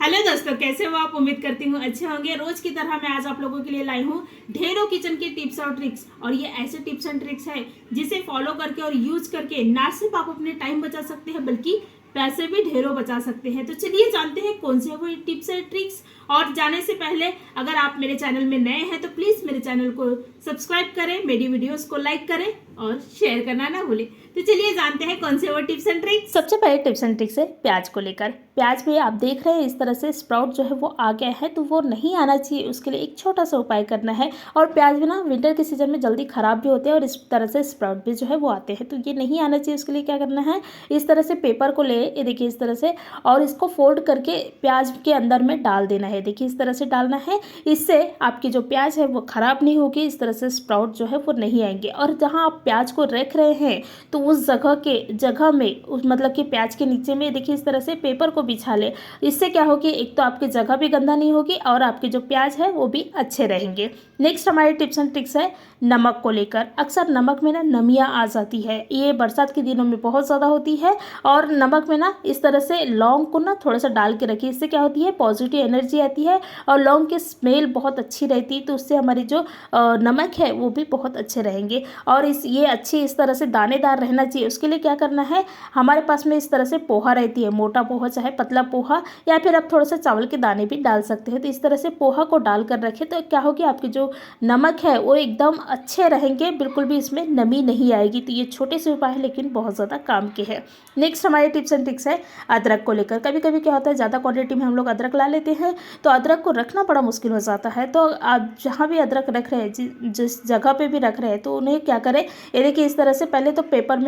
Hello दोस्तों, कैसे हो आप? उम्मीद करती हूँ अच्छे होंगे। रोज की तरह मैं आज आप लोगों के लिए लाई हूँ ढेरों किचन के टिप्स और ट्रिक्स। और ये ऐसे टिप्स एंड ट्रिक्स है जिसे फॉलो करके और यूज करके ना सिर्फ आप अपने टाइम बचा सकते हैं बल्कि पैसे भी ढेरों बचा सकते हैं। तो चलिए जानते हैं कौन से वो टिप्स एंड ट्रिक्स। और जाने से पहले अगर आप मेरे चैनल में नए हैं तो प्लीज मेरे चैनल को सब्सक्राइब करें, मेरी वीडियोस को लाइक करें और शेयर करना ना भूलें। तो चलिए जानते हैं कौन से वो टिप्स एंड ट्रिक्स। सबसे पहले टिप्स एंड ट्रिक्स है प्याज को लेकर। प्याज में आप देख रहे हैं इस तरह से स्प्राउट जो है वो आ गया है, तो वो नहीं आना चाहिए। उसके लिए एक छोटा सा उपाय करना है। और प्याज भी ना विंटर के सीजन में जल्दी खराब भी होते हैं और इस तरह से स्प्राउट भी जो है वो आते हैं, तो ये नहीं आना चाहिए। उसके लिए क्या करना है, इस तरह से पेपर को ले, ये देखिए इस तरह से, और इसको फोल्ड करके प्याज के अंदर में डाल देना है। देखिए इस तरह से डालना है। इससे आपकी जो प्याज है वो खराब नहीं होगी, इस तरह से स्प्राउट जो है वो नहीं आएंगे। और जहाँ आप प्याज को रख रहे हैं तो उस जगह में मतलब कि प्याज के नीचे में देखिए इस तरह से पेपर को बिछा ले। इससे क्या होगी, एक तो आपकी जगह भी गंदा नहीं होगी और आपके जो प्याज है वो भी अच्छे रहेंगे। नेक्स्ट हमारे टिप्स एंड ट्रिक्स है नमक को लेकर। अक्सर नमक में ना नमियाँ आ जाती है, ये बरसात के दिनों में बहुत ज़्यादा होती है। और नमक में ना इस तरह से लौंग को ना थोड़ा सा डाल के रखिए। इससे क्या होती है, पॉजिटिव एनर्जी आती है और लौंग की स्मेल बहुत अच्छी रहती है, तो उससे हमारी जो नमक है वो भी बहुत अच्छे रहेंगे। और ये अच्छी इस तरह से दानेदार रहना चाहिए। उसके लिए क्या करना है, हमारे पास में इस तरह से पोहा रहती है, मोटा पोहा चाहे पतला पोहा, या फिर आप थोड़ा सा चावल के दाने भी डाल सकते हैं। तो इस तरह से पोहा को डाल कर रखें, तो क्या होगी, आपके जो नमक है वो एकदम अच्छे रहेंगे, बिल्कुल भी इसमें नमी नहीं आएगी। तो ये छोटे से उपाय है लेकिन बहुत ज़्यादा काम के हैं। नेक्स्ट हमारे टिप्स एंड ट्रिक्स है अदरक को लेकर। कभी कभी क्या होता है, ज़्यादा क्वांटिटी में हम लोग अदरक ला लेते हैं तो अदरक को रखना बड़ा मुश्किल हो जाता है। तो आप जहाँ भी अदरक रख रहे हैं, जिस जगह पे भी रख रहे हैं, तो उन्हें क्या करें, ये देखिए इस तरह से पहले तो पेपर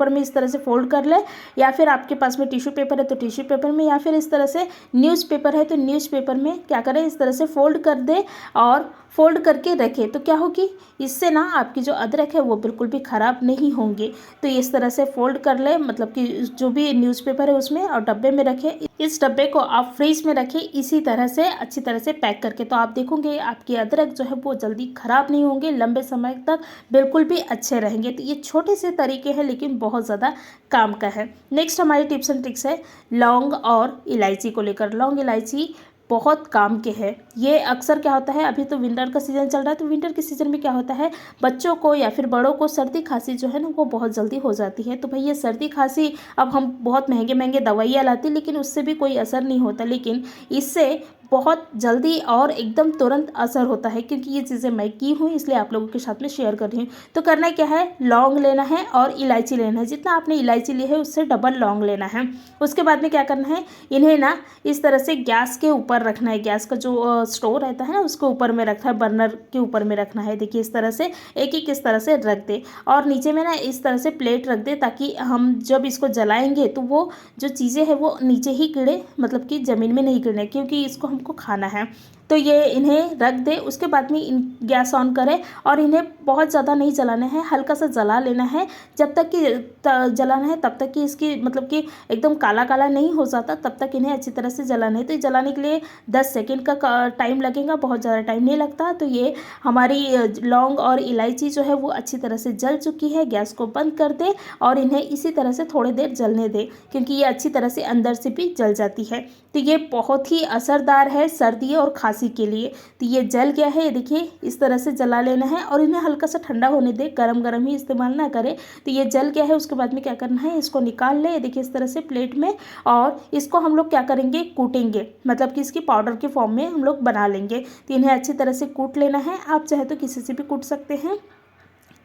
में इस तरह से फोल्ड कर ले, या फिर आपके पास में टिश्यू पेपर है तो टिश्यू पेपर में, या फिर इस तरह से न्यूज़पेपर है तो न्यूज़पेपर में क्या करें, इस तरह से फोल्ड कर दे और फोल्ड करके रखें। तो क्या होगी, इससे ना आपकी जो अदरक है वो बिल्कुल भी ख़राब नहीं होंगे। तो इस तरह से फोल्ड कर ले, मतलब कि जो भी न्यूज़पेपर है उसमें, और डब्बे में रखें। इस डब्बे को आप फ्रीज में रखें इसी तरह से अच्छी तरह से पैक करके, तो आप देखोगे आपकी अदरक जो है वो जल्दी ख़राब नहीं होंगे, लंबे समय तक बिल्कुल भी अच्छे रहेंगे। तो ये छोटे से तरीके हैं लेकिन बहुत ज़्यादा काम का है। नेक्स्ट हमारी टिप्स एंड ट्रिक्स है लौंग और इलायची को लेकर। लौंग इलायची बहुत काम के हैं। ये अक्सर क्या होता है, अभी तो विंटर का सीज़न चल रहा है, तो विंटर के सीज़न में क्या होता है, बच्चों को या फिर बड़ों को सर्दी खांसी जो है ना वो बहुत जल्दी हो जाती है। तो भाई ये सर्दी खांसी, अब हम बहुत महंगे महंगे दवाइयाँ लाते हैं लेकिन उससे भी कोई असर नहीं होता, लेकिन इससे बहुत जल्दी और एकदम तुरंत असर होता है। क्योंकि ये चीज़ें मैं की हूँ इसलिए आप लोगों के साथ में शेयर कर रही हूँ। तो करना क्या है, लौंग लेना है और इलायची लेना है। जितना आपने इलायची ली है उससे डबल लौंग लेना है। उसके बाद में क्या करना है, इन्हें ना इस तरह से गैस के ऊपर रखना है। गैस का जो स्टोव रहता है ना उसके ऊपर में रखना है, बर्नर के ऊपर में रखना है। देखिए इस तरह से एक एक इस तरह से रख दे, और नीचे में ना इस तरह से प्लेट रख दे, ताकि हम जब इसको जलाएंगे तो वो जो चीज़ें हैं वो नीचे ही गिरे, मतलब कि ज़मीन में नहीं गिरने, क्योंकि इसको हमको खाना है। तो ये इन्हें रख दे। उसके बाद में इन गैस ऑन करें और इन्हें बहुत ज़्यादा नहीं जलाना है, हल्का सा जला लेना है। जब तक कि जलाना है तब तक कि इसकी मतलब कि एकदम काला काला नहीं हो जाता, तब तक इन्हें अच्छी तरह से जलाना है। तो जलाने के लिए 10 सेकेंड का टाइम लगेगा, बहुत ज़्यादा टाइम नहीं लगता। तो ये हमारी लौंग और इलायची जो है वो अच्छी तरह से जल चुकी है। गैस को बंद कर दे और इन्हें इसी तरह से थोड़ी देर जलने दे, क्योंकि ये अच्छी तरह से अंदर से भी जल जाती है। तो ये बहुत ही असरदार है सर्दी और खांसी के लिए। तो ये जल गया है, ये देखिए इस तरह से जला लेना है और इन्हें हल्का सा ठंडा होने दे, गरम गरम ही इस्तेमाल ना करें। तो ये जल गया है। उसके बाद में क्या करना है, इसको निकाल ले, ये देखिए इस तरह से प्लेट में, और इसको हम लोग क्या करेंगे, कूटेंगे, मतलब कि इसकी पाउडर के फॉर्म में हम लोग बना लेंगे। तो इन्हें अच्छी तरह से कूट लेना है। आप चाहे तो किसी से भी कूट सकते हैं।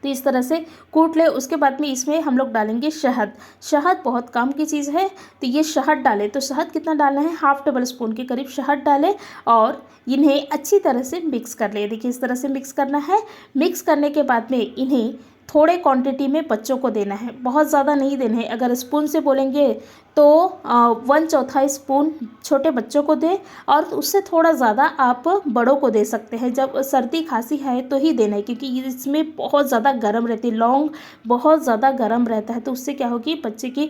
तो इस तरह से कूट ले। उसके बाद में इसमें हम लोग डालेंगे शहद। शहद बहुत काम की चीज़ है, तो ये शहद डालें। तो शहद कितना डालना है, हाफ टेबल स्पून के करीब शहद डालें और इन्हें अच्छी तरह से मिक्स कर ले। देखिए इस तरह से मिक्स करना है। मिक्स करने के बाद में इन्हें थोड़े क्वांटिटी में बच्चों को देना है, बहुत ज़्यादा नहीं देना है। अगर स्पून से बोलेंगे तो 1/4 स्पून छोटे बच्चों को दें और उससे थोड़ा ज़्यादा आप बड़ों को दे सकते हैं। जब सर्दी खांसी है तो ही देना है, क्योंकि इसमें बहुत ज़्यादा गर्म रहती है, लौंग बहुत ज़्यादा गर्म रहता है। तो उससे क्या होगी, बच्चे की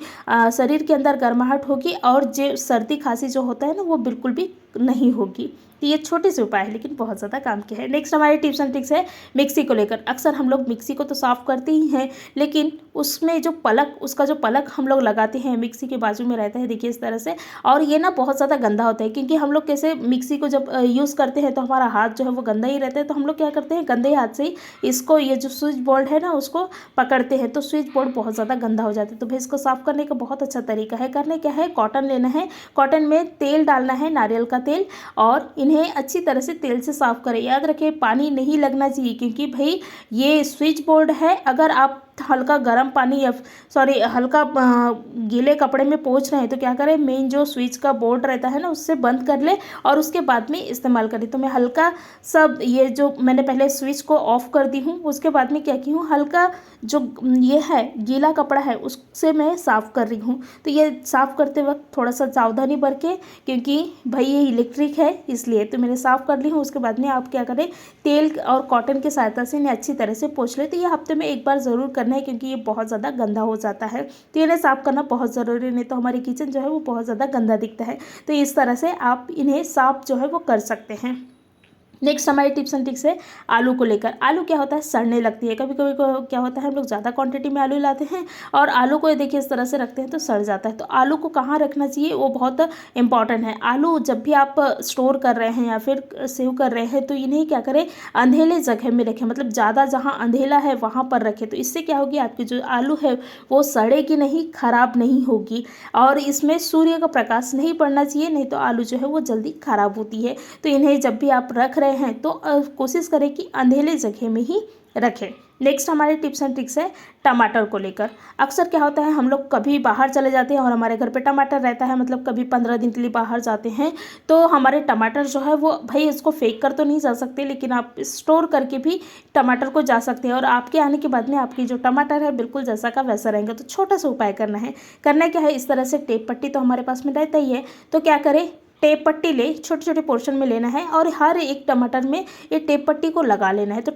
शरीर के अंदर गर्माहट होगी और जो सर्दी खांसी जो होता है ना वो बिल्कुल भी नहीं होगी। तो ये छोटे से उपाय है लेकिन बहुत ज़्यादा काम के हैं। नेक्स्ट हमारे टिप्स एंड ट्रिक्स है मिक्सी को लेकर। अक्सर हम लोग मिक्सी को तो साफ़ करते ही हैं, लेकिन उसमें जो पलक, उसका जो पलक हम लोग लगाते हैं मिक्सी के बाद बाजू में रहता है, देखिए इस तरह से। और ये ना बहुत ज़्यादा गंदा होता है, क्योंकि हम लोग कैसे मिक्सी को जब यूज़ करते हैं तो हमारा हाथ जो है वो गंदा ही रहता है, तो हम लोग क्या करते हैं गंदे हाथ से ही इसको, ये जो स्विच बोर्ड है ना उसको पकड़ते हैं, तो स्विच बोर्ड बहुत ज़्यादा गंदा हो जाता है। तो भाई इसको साफ़ करने का बहुत अच्छा तरीका है। करने क्या है, कॉटन लेना है, कॉटन में तेल डालना है, नारियल का तेल, और इन्हें अच्छी तरह से तेल से साफ़ करें। याद रखें पानी नहीं लगना चाहिए, क्योंकि भाई ये स्विच बोर्ड है, अगर आप हल्का गर्म पानी या सॉरी हल्का गीले कपड़े में पोंछ रहे हैं तो क्या करें, मेन जो स्विच का बोर्ड रहता है ना उससे बंद कर ले और उसके बाद में इस्तेमाल करें। तो मैं हल्का सब ये जो मैंने पहले स्विच को ऑफ कर दी हूँ, उसके बाद में क्या की हूँ, हल्का जो ये है गीला कपड़ा है उससे मैं साफ़ कर रही हूँ। तो ये साफ़ करते वक्त थोड़ा सा सावधानी बरतें, क्योंकि भाई ये इलेक्ट्रिक है इसलिए। तो मैंने साफ़ कर ली हूँ। उसके बाद में आप क्या करें, तेल और कॉटन की सहायता से इन्हें अच्छी तरह से पोंछ लें। तो ये हफ्ते में एक बार ज़रूर करना है, क्योंकि ये बहुत ज़्यादा गंदा हो जाता है। तो इन्हें साफ़ करना बहुत ज़रूरी है, नहीं तो हमारी किचन जो है वो बहुत ज़्यादा गंदा दिखता है। तो इस तरह से आप इन्हें साफ़ जो है वो कर सकते हैं। नेक्स्ट हमारी टिप्स एंड ट्रिक्स है आलू को लेकर। आलू क्या होता है, सड़ने लगती है। कभी कभी क्या होता है, हम लोग ज़्यादा क्वांटिटी में आलू लाते हैं और आलू को देखिए इस तरह से रखते हैं तो सड़ जाता है। तो आलू को कहाँ रखना चाहिए वो बहुत इंपॉर्टेंट है। आलू जब भी आप स्टोर कर रहे हैं या फिर सेव कर रहे हैं तो इन्हें क्या करें, अंधेले जगह में रखें, मतलब ज़्यादा जहाँ अंधेला है वहाँ पर रखें। तो इससे क्या होगी, आपकी जो आलू है वो सड़ेगी नहीं, ख़राब नहीं होगी, और इसमें सूर्य का प्रकाश नहीं पड़ना चाहिए, नहीं तो आलू जो है वो जल्दी ख़राब होती है। तो इन्हें जब भी आप रख रहे हैं तो कोशिश करें कि अंधेले जगह में ही रखें। नेक्स्ट हमारे टिप्स एंड ट्रिक्स है टमाटर को लेकर। अक्सर क्या होता है, हम लोग कभी बाहर चले जाते हैं और हमारे घर पे टमाटर रहता है, मतलब कभी 15 दिन के लिए बाहर जाते हैं तो हमारे टमाटर जो है वो भाई इसको फेंक कर तो नहीं जा सकते, लेकिन आप स्टोर करके भी टमाटर को जा सकते हैं और आपके आने के बाद में आपकी जो टमाटर है बिल्कुल जैसा का वैसा रहेंगे। तो छोटा सा उपाय करना है। करना क्या है, इस तरह से टेप पट्टी तो हमारे पास में रहता ही है, तो क्या करें, टेप पट्टी ले, छोटे छोटे पोर्शन में लेना है और हर एक टमाटर में ये टेप पट्टी को लगा लेना है। तो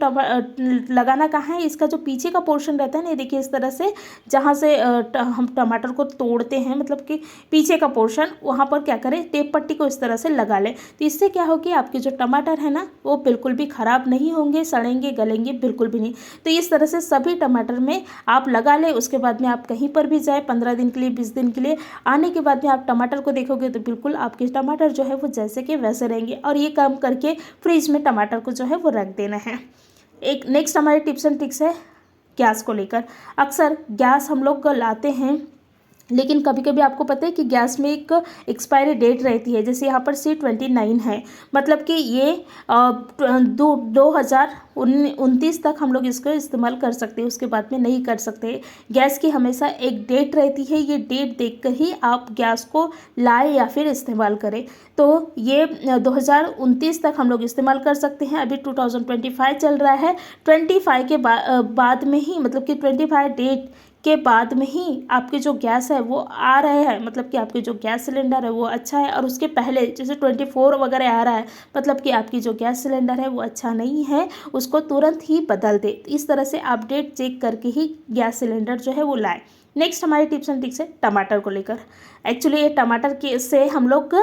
लगाना कहाँ है, इसका जो पीछे का पोर्शन रहता है ना, ये देखिए इस तरह से जहाँ से हम टमाटर को तोड़ते हैं, मतलब कि पीछे का पोर्शन, वहाँ पर क्या करें, टेप पट्टी को इस तरह से लगा लें। तो इससे क्या होगी, आपके जो टमाटर है ना वो बिल्कुल भी ख़राब नहीं होंगे, सड़ेंगे गलेंगे बिल्कुल भी नहीं। तो इस तरह से सभी टमाटर में आप लगा लें। उसके बाद में आप कहीं पर भी जाए 15 दिन के लिए 20 दिन के लिए, आने के बाद में आप टमाटर को देखोगे तो बिल्कुल आपके टमाटर जो है वो जैसे के वैसे रहेंगे। और ये काम करके फ्रिज में टमाटर को जो है वो रख देना है। एक नेक्स्ट हमारे टिप्स एंड ट्रिक्स है गैस को लेकर। अक्सर गैस हम लोग लाते हैं, लेकिन कभी कभी आपको पता है कि गैस में एक एक्सपायरी डेट रहती है। जैसे यहाँ पर C29 है, मतलब कि ये 2029 तक हम लोग इसको इस्तेमाल कर सकते हैं, उसके बाद में नहीं कर सकते। गैस की हमेशा एक डेट रहती है, ये डेट देखकर ही आप गैस को लाएं या फिर इस्तेमाल करें। तो ये 2029 तक हम लोग इस्तेमाल कर सकते हैं। अभी 2025 चल रहा है, 25 के बाद में ही, मतलब कि 25 डेट के बाद में ही आपके जो गैस है वो आ रहे हैं, मतलब कि आपके जो गैस सिलेंडर है वो अच्छा है। और उसके पहले जैसे 24 वगैरह आ रहा है, मतलब कि आपकी जो गैस सिलेंडर है वो अच्छा नहीं है, उसको तुरंत ही बदल दे। इस तरह से आप डेट चेक करके ही गैस सिलेंडर जो है वो लाए। नेक्स्ट हमारे टिप्स एंड ट्रिक्स है टमाटर को लेकर। एक्चुअली ये टमाटर के से हम लोग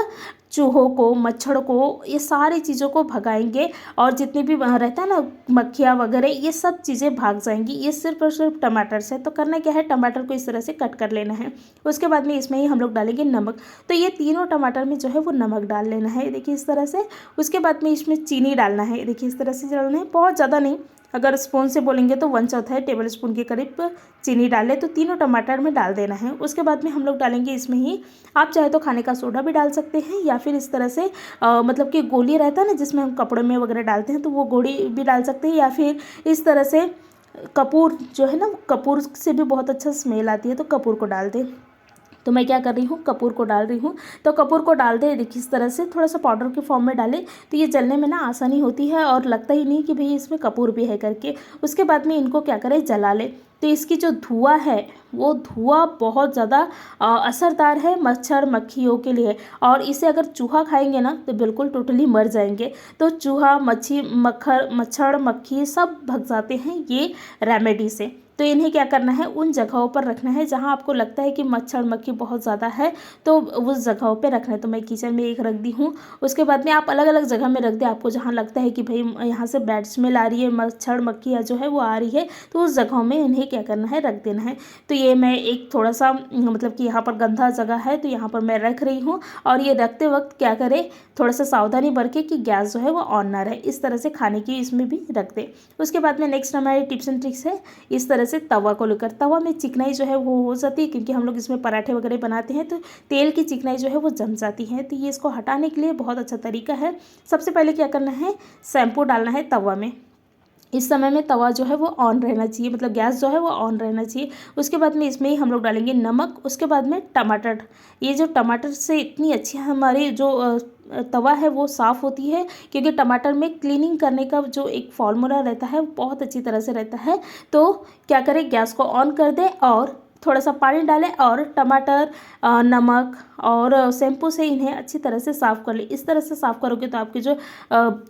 चूहों को, मच्छर को, ये सारी चीज़ों को भगाएंगे और जितनी भी रहता है ना मक्खियाँ वगैरह, ये सब चीज़ें भाग जाएंगी, ये सिर्फ और सिर्फ टमाटर से। तो करना क्या है, टमाटर को इस तरह से कट कर लेना है। उसके बाद में इसमें ही हम लोग डालेंगे नमक। तो ये तीनों टमाटर में जो है वो नमक डाल लेना है, देखिए इस तरह से। उसके बाद में इसमें चीनी डालना है, देखिए इस तरह से डालना है, बहुत ज़्यादा नहीं, अगर स्पून से बोलेंगे तो 1/4 टेबल स्पून के करीब चीनी डालें। तो तीनों टमाटर में डाल देना है। उसके बाद में हम लोग डालेंगे इसमें ही, आप चाहे तो खाने का सोडा भी डाल सकते हैं या फिर इस तरह से मतलब कि गोली रहता है ना जिसमें हम कपड़े में वगैरह डालते हैं, तो वो गोली भी डाल सकते हैं, या फिर इस तरह से कपूर जो है ना, कपूर से भी बहुत अच्छा स्मेल आती है, तो कपूर को डाल दें। तो मैं क्या कर रही हूँ, कपूर को डाल रही हूँ। तो कपूर को डाल दे, देखिए इस तरह से थोड़ा सा पाउडर के फॉर्म में डालें, तो ये जलने में ना आसानी होती है और लगता ही नहीं कि भाई इसमें कपूर भी है करके। उसके बाद में इनको क्या करें, जला ले। तो इसकी जो धुआं है वो धुआं बहुत ज़्यादा असरदार है मच्छर मक्खियों के लिए, और इसे अगर चूहा खाएंगे ना तो बिल्कुल टोटली मर जाएंगे। तो चूहा मच्छर मक्खी सब भग जाते हैं ये रेमेडी से। तो इन्हें क्या करना है, उन जगहों पर रखना है जहाँ आपको लगता है कि मच्छर मक्खी बहुत ज़्यादा है, तो उस जगहों पे रखना है। तो मैं किचन में एक रख दी हूँ। उसके बाद में आप अलग अलग जगह में रख दें, आपको जहाँ लगता है कि भाई यहाँ से बैड स्मेल आ रही है, मच्छर मक्खी या जो है वो आ रही है, तो उस जगहों में इन्हें क्या करना है, रख देना है। तो ये मैं एक थोड़ा सा मतलब कि यहाँ पर गंदा जगह है तो यहाँ पर मैं रख रही हूँ। और ये रखते वक्त क्या करें, थोड़ा सा सावधानी बरतें कि गैस जो है वो ऑन ना रहे, इस तरह से खाने की इसमें भी रख दें। उसके बाद में नेक्स्ट हमारी टिप्स एंड ट्रिक्स है इस तरह से तवा को लेकर। तवा में चिकनाई जो है वो हो जाती है, क्योंकि हम लोग इसमें पराठे वगैरह बनाते हैं तो तेल की चिकनाई जो है वो जम जाती है। तो ये इसको हटाने के लिए बहुत अच्छा तरीका है। सबसे पहले क्या करना है, शैम्पू डालना है तवा में। इस समय में तवा जो है वो ऑन रहना चाहिए, मतलब गैस जो है वो ऑन रहना चाहिए। उसके बाद में इसमें ही हम लोग डालेंगे नमक, उसके बाद में टमाटर। ये जो टमाटर से इतनी अच्छी हमारी जो तवा है वो साफ़ होती है, क्योंकि टमाटर में क्लीनिंग करने का जो एक फॉर्मूला रहता है वो बहुत अच्छी तरह से रहता है। तो क्या करें, गैस को ऑन कर दें और थोड़ा सा पानी डालें और टमाटर, नमक और शैम्पू से इन्हें अच्छी तरह से साफ़ कर लें। इस तरह से साफ़ करोगे तो आपकी जो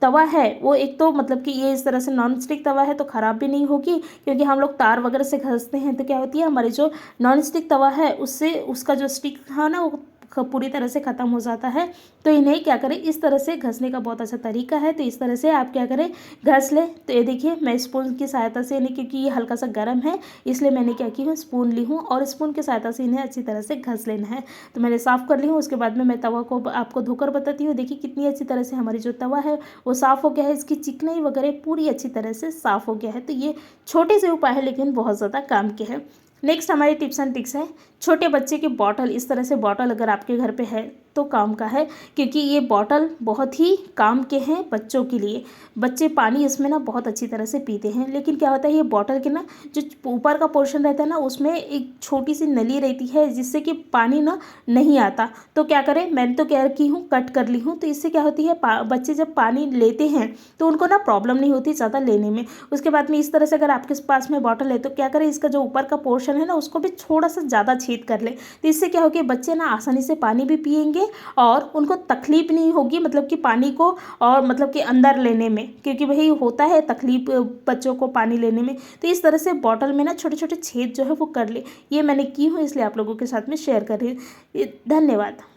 तवा है वो एक तो मतलब कि ये इस तरह से नॉन स्टिक तवा है तो ख़राब भी नहीं होगी, क्योंकि हम लोग तार वगैरह से घसते हैं तो क्या होती है, हमारी जो नॉन स्टिक तवा है उससे उसका जो स्टिक है ना वो पूरी तरह से ख़त्म हो जाता है। तो इन्हें क्या करें, इस तरह से घसने का बहुत अच्छा तरीका है। तो इस तरह से आप क्या करें, घस लें। तो ये देखिए मैं स्पून की सहायता से इन्हें, क्योंकि ये हल्का सा गर्म है इसलिए मैंने क्या की हूँ, स्पून ली हूँ और स्पून की सहायता से इन्हें अच्छी तरह से घस लेना है। तो मैंने साफ़ कर ली हूँ। उसके बाद में मैं तवा को आपको धोकर बताती हूँ। देखिए कितनी अच्छी तरह से हमारी जो तवा है वो साफ़ हो गया है, इसकी चिकनाई वगैरह पूरी अच्छी तरह से साफ़ हो गया है। तो ये छोटे से उपाय है लेकिन बहुत ज़्यादा काम के हैं। नेक्स्ट हमारी टिप्स एंड ट्रिक्स है छोटे बच्चे की बॉटल। इस तरह से बॉटल अगर आपके घर पे है तो काम का है, क्योंकि ये बॉटल बहुत ही काम के हैं बच्चों के लिए। बच्चे पानी इसमें ना बहुत अच्छी तरह से पीते हैं, लेकिन क्या होता है ये बॉटल के ना जो ऊपर का पोर्शन रहता है ना उसमें एक छोटी सी नली रहती है जिससे कि पानी ना नहीं आता। तो क्या करें, मैंने तो क्या की हूँ, कट कर ली हूँ। तो इससे क्या होती है, बच्चे जब पानी लेते हैं तो उनको ना प्रॉब्लम नहीं होती ज़्यादा लेने में। उसके बाद में इस तरह से अगर आपके पास में बॉटल है तो क्या करें, इसका जो ऊपर का पोर्शन है ना उसको भी थोड़ा सा ज़्यादा छेद कर ले। तो इससे क्या होगी, बच्चे ना आसानी से पानी भी पिएंगे और उनको तकलीफ नहीं होगी, मतलब कि पानी को और मतलब कि अंदर लेने में, क्योंकि वही होता है तकलीफ बच्चों को पानी लेने में। तो इस तरह से बॉटल में ना छोटे छोटे छेद जो है वो कर ले। ये मैंने की हूँ इसलिए आप लोगों के साथ में शेयर कर रही हूँ। धन्यवाद।